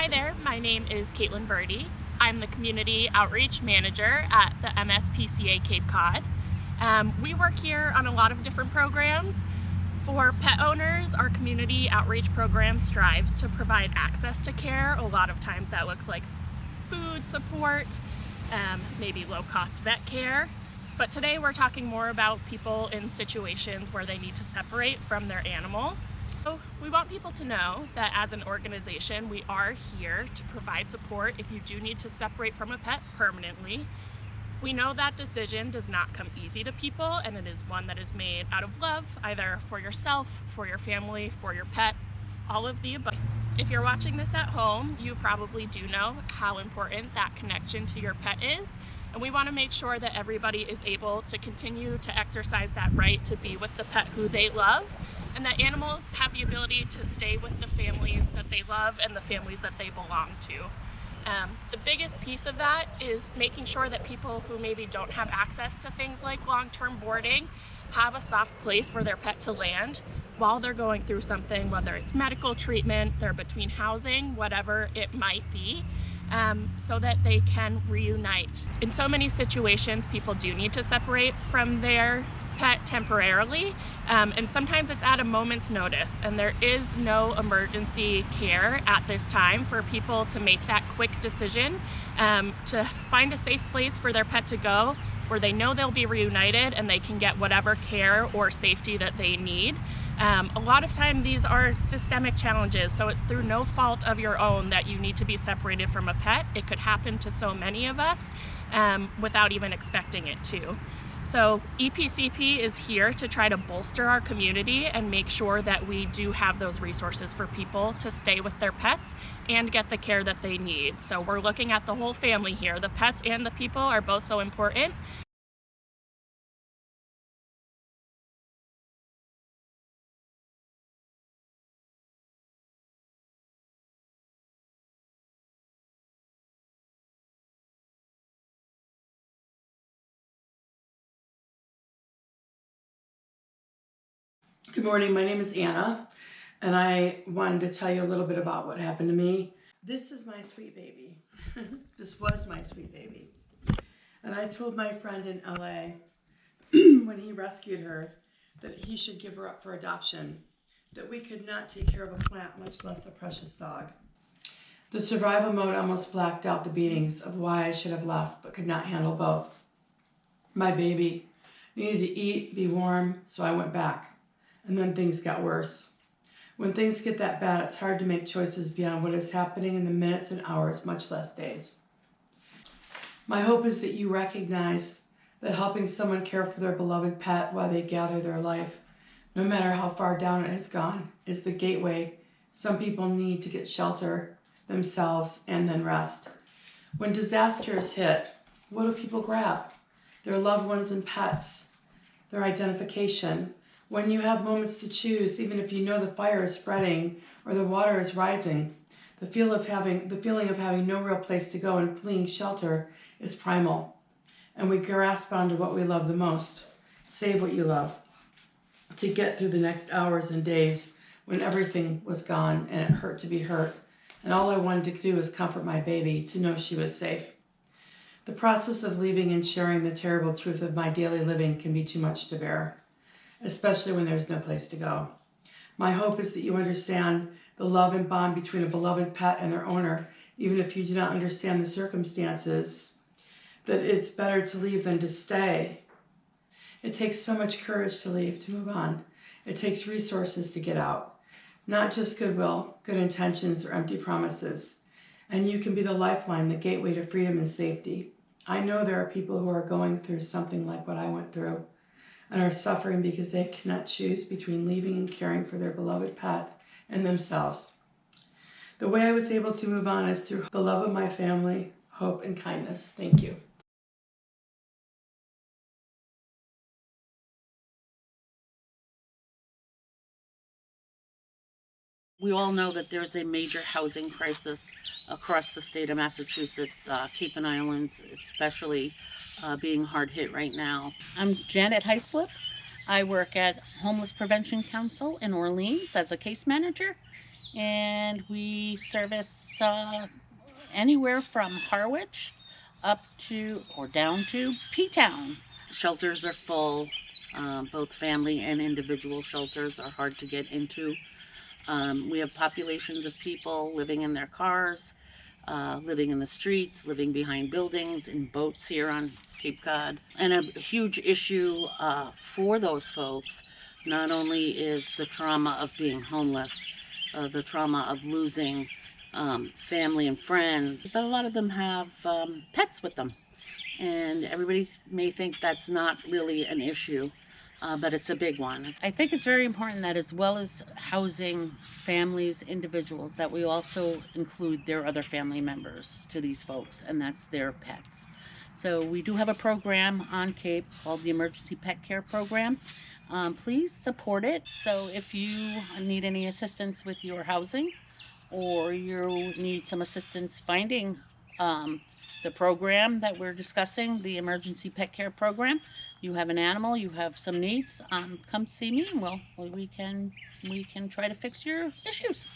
Hi there, my name is Caitlin Verdi. I'm the Community Outreach Manager at the MSPCA Cape Cod. We work here on a lot of different programs. For pet owners, our community outreach program strives to provide access to care. A lot of times that looks like food support, maybe low-cost vet care. But today we're talking more about people in situations where they need to separate from their animal. So we want people to know that as an organization, we are here to provide support if you do need to separate from a pet permanently. We know that decision does not come easy to people, and it is one that is made out of love, either for yourself, for your family, for your pet, all of the above. If you're watching this at home, you probably do know how important that connection to your pet is, and we want to make sure that everybody is able to continue to exercise that right to be with the pet who they love, and that animals have the ability to stay with the families that they love and the families that they belong to. The biggest piece of that is making sure that people who maybe don't have access to things like long-term boarding have a soft place for their pet to land while they're going through something, whether it's medical treatment, they're between housing, whatever it might be, so that they can reunite. In so many situations, people do need to separate from their pet temporarily, and sometimes it's at a moment's notice, and there is no emergency care at this time for people to make that quick decision to find a safe place for their pet to go where they know they'll be reunited and they can get whatever care or safety that they need. A lot of time these are systemic challenges, so it's through no fault of your own that you need to be separated from a pet. It could happen to so many of us without even expecting it to. So EPCP is here to try to bolster our community and make sure that we do have those resources for people to stay with their pets and get the care that they need. So we're looking at the whole family here. The pets and the people are both so important. Good morning, my name is Anna, and I wanted to tell you a little bit about what happened to me. This is my sweet baby. This was my sweet baby. And I told my friend in LA when he rescued her that he should give her up for adoption, that we could not take care of a plant, much less a precious dog. The survival mode almost blacked out the beatings of why I should have left, but could not handle both. My baby needed to eat, be warm, so I went back. And then things got worse. When things get that bad, it's hard to make choices beyond what is happening in the minutes and hours, much less days. My hope is that you recognize that helping someone care for their beloved pet while they gather their life, no matter how far down it has gone, is the gateway some people need to get shelter themselves and then rest. When disasters hit, what do people grab? Their loved ones and pets, their identification. When you have moments to choose, even if you know the fire is spreading or the water is rising, the feeling of having no real place to go and fleeing shelter is primal. And we grasp onto what we love the most. Save what you love to get through the next hours and days when everything was gone and it hurt to be hurt. And all I wanted to do was comfort my baby, to know she was safe. The process of leaving and sharing the terrible truth of my daily living can be too much to bear, especially when there's no place to go. My hope is that you understand the love and bond between a beloved pet and their owner, even if you do not understand the circumstances, that it's better to leave than to stay. It takes so much courage to leave, to move on. It takes resources to get out, not just goodwill, good intentions, or empty promises. And you can be the lifeline, the gateway to freedom and safety. I know there are people who are going through something like what I went through, and are suffering because they cannot choose between leaving and caring for their beloved pet and themselves. The way I was able to move on is through the love of my family, hope, and kindness. Thank you. We all know that there's a major housing crisis across the state of Massachusetts, Cape and Islands especially being hard hit right now. I'm Janet Heislip. I work at Homeless Prevention Council in Orleans as a case manager, and we service anywhere from Harwich up to or down to P-Town. Shelters are full. Both family and individual shelters are hard to get into. We have populations of people living in their cars, living in the streets, living behind buildings, in boats here on Cape Cod. And a huge issue for those folks not only is the trauma of being homeless, the trauma of losing family and friends, that a lot of them have pets with them. And everybody may think that's not really an issue, but it's a big one. I think it's very important that as well as housing families, individuals, that we also include their other family members to these folks, and that's their pets. So we do have a program on Cape called the Emergency Pet Care Program. Please support it. So if you need any assistance with your housing, or you need some assistance finding the program that we're discussing, the Emergency Pet Care Program, you have an animal, you have some needs, come see me, and we can try to fix your issues.